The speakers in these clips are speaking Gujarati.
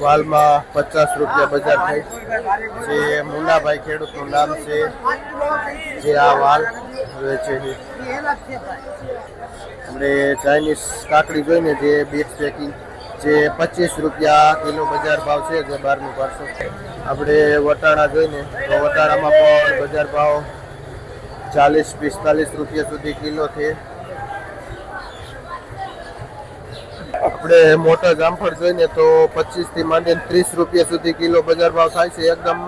વાલમાં 50 રૂપિયા બજાર થાય જે મુનાભાઈ ખેડૂતનું નામ છે જે આ વાલ વેચે છે. આપણે ચાઇનીઝ કાકડી જોઈને જે બીટ પેકિંગ જે 25 રૂપિયા કિલો બજાર ભાવ છે જે બહારનું પાર્સલ. આપણે વટાણા જોઈને તો વટાણામાં પણ બજાર ભાવ 40-45 રૂપિયા સુધી કિલો છે. આપણે મોટા જામફળ જોઈને તો 25 થી માંડીને 30 રૂપિયા સુધી કિલો બજાર ભાવ થાય છે. એકદમ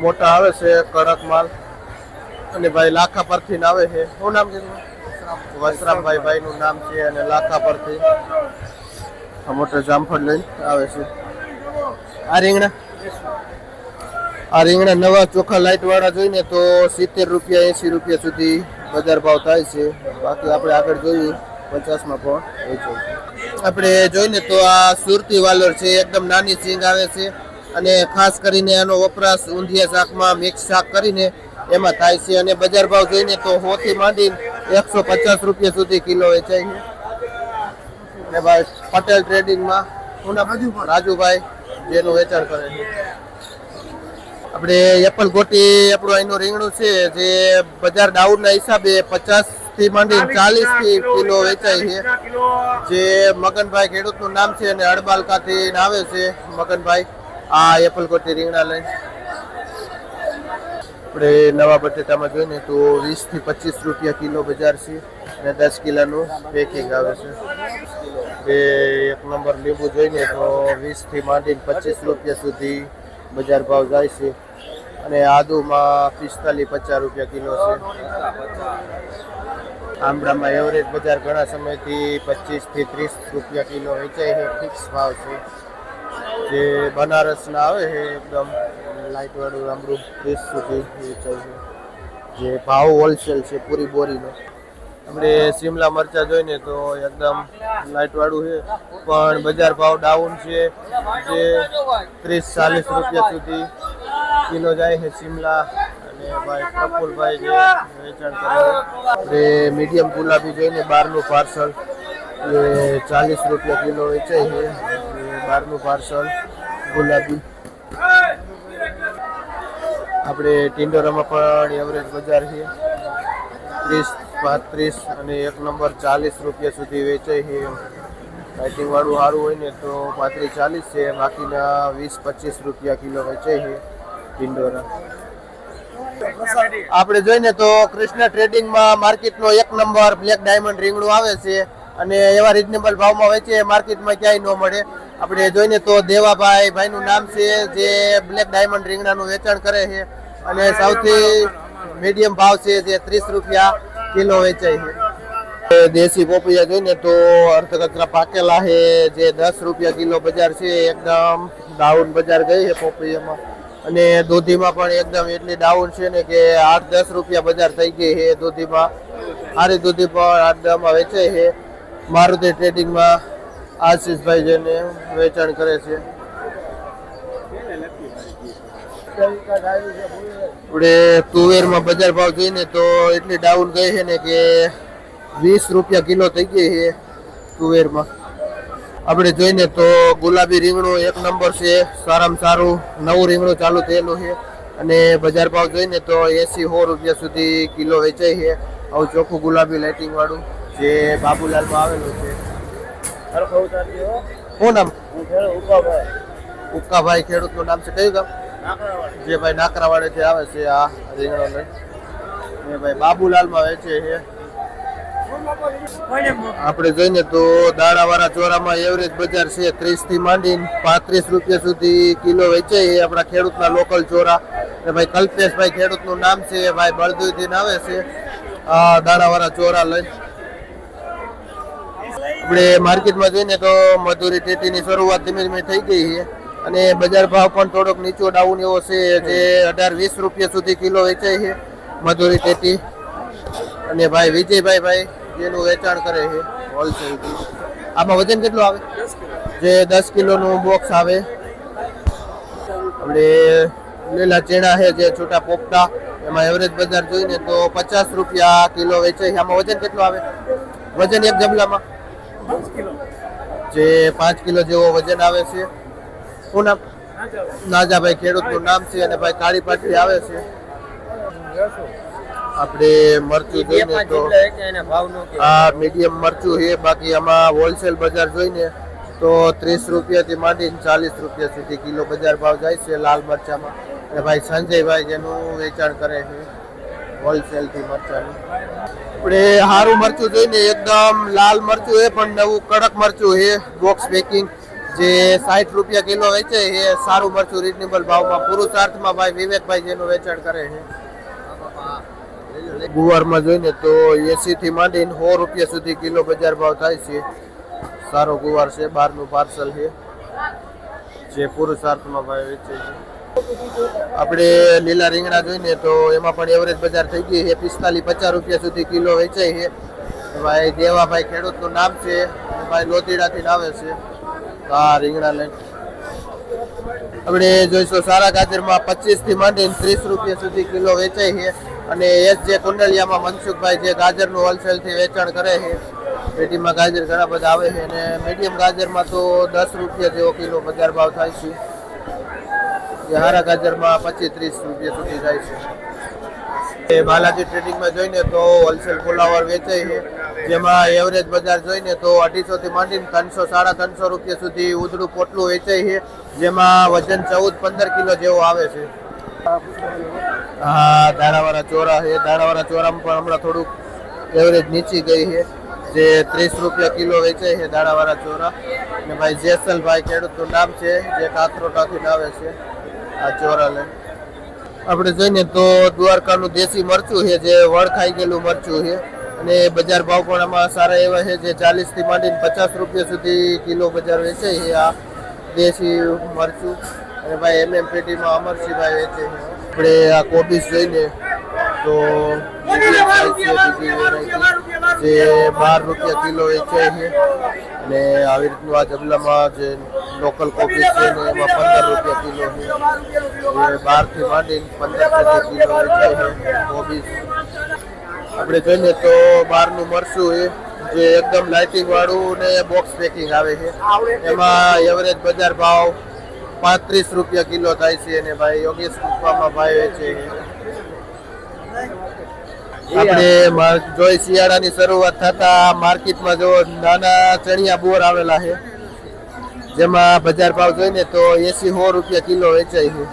મોટા આવે છે કડક માલ. અને ભાઈ લાખા પરથી આવે છે. શું નામ છે? વસરામભાઈ નું નામ છે અને લાખા પરથી આ મોટા જામફળ લઈને આવે છે. આ રીંગણા નવા ચોખ્ખા લાઈટ વાળા જોઈને તો 70 રૂપિયા 80 રૂપિયા સુધી બજાર ભાવ થાય છે. બાકી આપણે આગળ જોઈએ 50 માં પણ વેચે. આપણે જોઈને તો આ સુરતી વાલોર છે. એકદમ નાની સિંગ આવે છે અને ખાસ કરીને આનો વપરાશ ઊંધિયા શાકમાં મિક્સ શાક કરીને એમાં થાય છે. અને બજાર ભાવ જોઈને તો 100 થી માંડીને 150 રૂપિયા સુધી કિલો વેચાય છે. અને ભાઈ પટેલ ટ્રેડિંગમાં રાજુભાઈ જેનું વેચાણ કરે છે. આપણે એપલ ગોટી આપણું અહીંનું રીંગણું છે જે બજાર ડાઉનના હિસાબે 50 થી માંડીને 40 થી કિલો વેચાય છે. જે મગનભાઈ ખેડૂતનું નામ છે અને હડબાલકાથી આવે છે મગનભાઈ આ એપલ ગોટી રીંગણા લઈને. આપણે નવા બટેટામાં જોઈને તો 20 થી 25 રૂપિયા કિલો બજાર છે અને 10 કિલોનું પેકિંગ આવે છે. એક નંબર લીંબુ જોઈને તો 20 થી માંડીને 25 રૂપિયા સુધી બજાર ભાવ જાય છે. અને આદુમાં 45-50 રૂપિયા કિલો છે. આંબળામાં એવરેજ બજાર ઘણા સમયથી 25 થી 30 રૂપિયા કિલો વેચાય છે. ફિક્સ ભાવ છે. જે બનારસના આવે છે એકદમ લાઇટ વાળું આંબળું 30 સુધી વેચાય છે. જે ભાવ હોલસેલ છે પૂરી બોરીનો. આપણે શિમલા મરચા જોઈને તો એકદમ લાઇટ વાળું છે પણ બજાર ભાવ ડાઉન છે. જે 30-40 રૂપિયા સુધી કિલો જાય છે શિમલા. અને ભાઈ પ્રફુલભાઈ જે વેચાણ કરે છે. મીડિયમ ગુલાબી જોઈને બહારનું પાર્સલ એ 40 રૂપિયા કિલો વેચાય છે. બહારનું પાર્સલ ગુલાબી. આપણે ટિંડોરામાં પણ એવરેજ બજાર છે 30-35 અને એક નંબર 40 રૂપિયા સુધી વેચાય છે. લાઇટિંગ વાળું સારું હોય ને તો 35-40 છે. બાકીના 20-25 રૂપિયા કિલો વેચાય છે ટિંડોરા. આપણે જોઈને તો કૃષ્ણ ટ્રેડિંગમાં માર્કેટનો એક નંબર બ્લેક ડાયમંડ રીંગણું આવે છે અને એવા રિઝનેબલ ભાવમાં વેચે માર્કેટમાં ક્યાંય ન મળે. આપણે જોઈને તો દેવાભાઈ ભાઈનું નામ છે જે બ્લેક ડાયમંડ રીંગણાનું વેચાણ કરે છે અને સૌથી મીડિયમ ભાવ છે જે 30 રૂપિયા કિલો વેચાય છે. દેશી પોપૈયા જોઈને તો અર્ધકચરા પાકેલા છે જે 10 રૂપિયા કિલો બજાર છે. એકદમ ડાઉન બજાર ગઈ છે પોપૈયામાં. અને દૂધીમાં પણ એકદમ એટલી ડાઉન છે ને કે 8-10 રૂપિયા બજાર થઈ ગઈ છે દૂધીમાં. સારી દૂધી પણ 8-10માં વેચાય છે. મારુતિ ટ્રેડિંગમાં આશીષભાઈ જેને વેચાણ કરે છે. આપણે તુવેરમાં બજાર ભાવ જોઈને તો એટલી ડાઉન ગઈ છે ને કે 20 રૂપિયા કિલો થઈ ગઈ છે તુવેરમાં. આપણે જોઈને તો ગુલાબી રીંગણું એક નંબર છે. સારામાં સારું નવું રીંગણું ચાલુ થયેલું છે અને બજાર ભાવ જોઈને તો 80-100 રૂપિયા સુધી કિલો વેચાય છે. આવું ચોખ્ખું ગુલાબી લાઇટિંગ વાળું જે બાબુલાલમાં આવેલું છે. શું નામ? ઉક્કાભાઈ ખેડૂતનું નામ છે. કયું ગામ? જે ભાઈ નાકરાવાડેથી આવે છે આ રીંગણો લઈ. એ ભાઈ બાબુલાલમાં વેચે છે. આપણે જોઈને તો દાણાવાળા ચોરામાં એવરેજ બજાર છે 30 થી માંડીને 35 રૂપિયા સુધી કિલો વેચાય છે. આપણા ખેડૂતના લોકલ ચોરા. અને ભાઈ કલ્પેશભાઈ ખેડૂતનું નામ છે. ભાઈ બળદુથી આવે છે આ દાણાવાળા ચોરા લઈને. આપણે માર્કેટમાં જોઈને તો મધુરી ટેટીની શરૂઆત ધીમે ધીમે થઈ ગઈ છે અને બજાર ભાવ પણ થોડોક નીચો ડાઉન એવો છે જે 18-20 રૂપિયા સુધી કિલો વેચાય છે મધુરી ટેટી. અને ભાઈ વિજયભાઈ જેનું વેચાણ કરે છે હોલસેલથી. આમાં વજન કેટલું આવે? જે 10 કિલોનું બોક્સ આવે. આપણે લીલા ચણા છે જે છોટા પોપટા એમાં એવરેજ બજાર જોઈને તો 50 રૂપિયા કિલો વેચાય છે. આમાં વજન કેટલું આવે? વજન એક જબલામાં જે 5 કિલો જેવો વજન આવે છે. શું નામ? નાજાભાઈ ખેડૂતનું નામ છે અને ભાઈ કાળી પાટલી આવે છે. આપણે મરચું જોઈને તો આ મીડિયમ મરચું છે. બાકી આમાં હોલસેલ બજાર જોઈને તો 30 રૂપિયાથી માંડીને 40 રૂપિયા સુધી કિલો બજાર ભાવ જાય છે લાલ મરચામાં. અને ભાઈ સંજયભાઈ જેનું વેચાણ કરે છે હોલસેલ થી મરચાનું. આપણે સારું મરચું જોઈને એકદમ લાલ મરચું છે પણ નવું કડક મરચું છે બોક્સ પેકિંગ જે 60 રૂપિયા કિલો વેચે છે. સારું મરચું રીઝનેબલ ભાવમાં પુરુષાર્થમાં ભાઈ વિવેકભાઈ જેનું વેચાણ કરે છે. ગુવારમાં જોઈને તો 80 થી માંડીને 100 રૂપિયા સુધી કિલો બજાર ભાવ થાય છે. સારો ગુવાર છે, બહારનું પાર્સલ છે જે પુરુષાર્થમાં ભાઈ વેચે છે. આપણે લીલા રીંગણા જોઈને તો એમાં પણ એવરેજ બજાર થઈ ગઈ છે 45-50 રૂપિયા સુધી કિલો વેચાય છે. ભાઈ દેવાભાઈ ખેડૂતનું નામ છે અને ભાઈ લોતીડાથી આવે છે. આ રીંગણા લઈને આપણે જોઈશું સારા ગાજરમાં 25 થી માંડીને 30 રૂપિયા સુધી કિલો વેચાય છે. અને એસ જે કુંડલિયામાં મનસુખભાઈ જે ગાજરનું હોલસેલથી વેચાણ કરે છે. પેટીમાં ગાજર ઘણા બધા આવે છે અને મીડિયમ ગાજરમાં તો 10 રૂપિયા જેવો કિલો બજાર ભાવ થાય છે. જે હારા ગાજરમાં 25-30 રૂપિયા સુધી જાય છે. બાલાજી ટ્રેડિંગમાં જોઈને તો હોલસેલ ફુલાવર વેચાય છે જેમાં એવરેજ બજાર જોઈને તો 250 થી માંડીને 300-350 રૂપિયા સુધી ઉધડું પોટલું વેચાય છે જેમાં વજન 14-15 કિલો જેવો આવે છે. હા દાણાવાળા ચોરા છે. દાણાવાળા ચોરામાં પણ હમણાં થોડુંક એવરેજ નીચી ગઈ છે જે 30 રૂપિયા કિલો વેચાય છે દાણાવાળા ચોરા. અને ભાઈ જેસલભાઈ ખેડૂતનું નામ છે જે કાકરોટાથી આવે છે આ ચોરા લઈને. આપણે જોઈએ તો દ્વારકાનું દેશી મરચું છે જે વળ ખાઈ ગયેલું મરચું છે અને બજાર ભાવ પણ આમાં સારા એવા છે જે 40 થી માંડીને 50 રૂપિયા સુધી કિલો બજાર વેચાય છે આ દેશી મરચું. અને ભાઈ MM પેટીમાં અમરસિંહભાઈ વેચે છે. આપણે આ કોબીજ જોઈને તો જે 12 રૂપિયા કિલો વેચાય છે અને આવી રીતનું આ જબલામાં જે લોકલ કોબીજ છે ને એમાં 15 રૂપિયા કિલો છે. 12 થી માંડીને 15 કિલો વેચાય છે કોબીજ. આપણે જોઈએ તો બહારનું મરચું છે જે એકદમ લાઇટિંગ વાળું ને બોક્સ પેકિંગ આવે છે એમાં એવરેજ બજાર ભાવ 35 રૂપિયા કિલો થાય છે. અને ભાઈ યોગેશ કુપામાં ભાઈ વેચે છે. આપણે જોઈ શિયાળાની શરૂઆત થતા માર્કેટમાં જો નાના ચણિયા બોર આવેલા છે જેમાં બજાર ભાવ જોઈને તો 80-100 રૂપિયા કિલો વેચાય છે.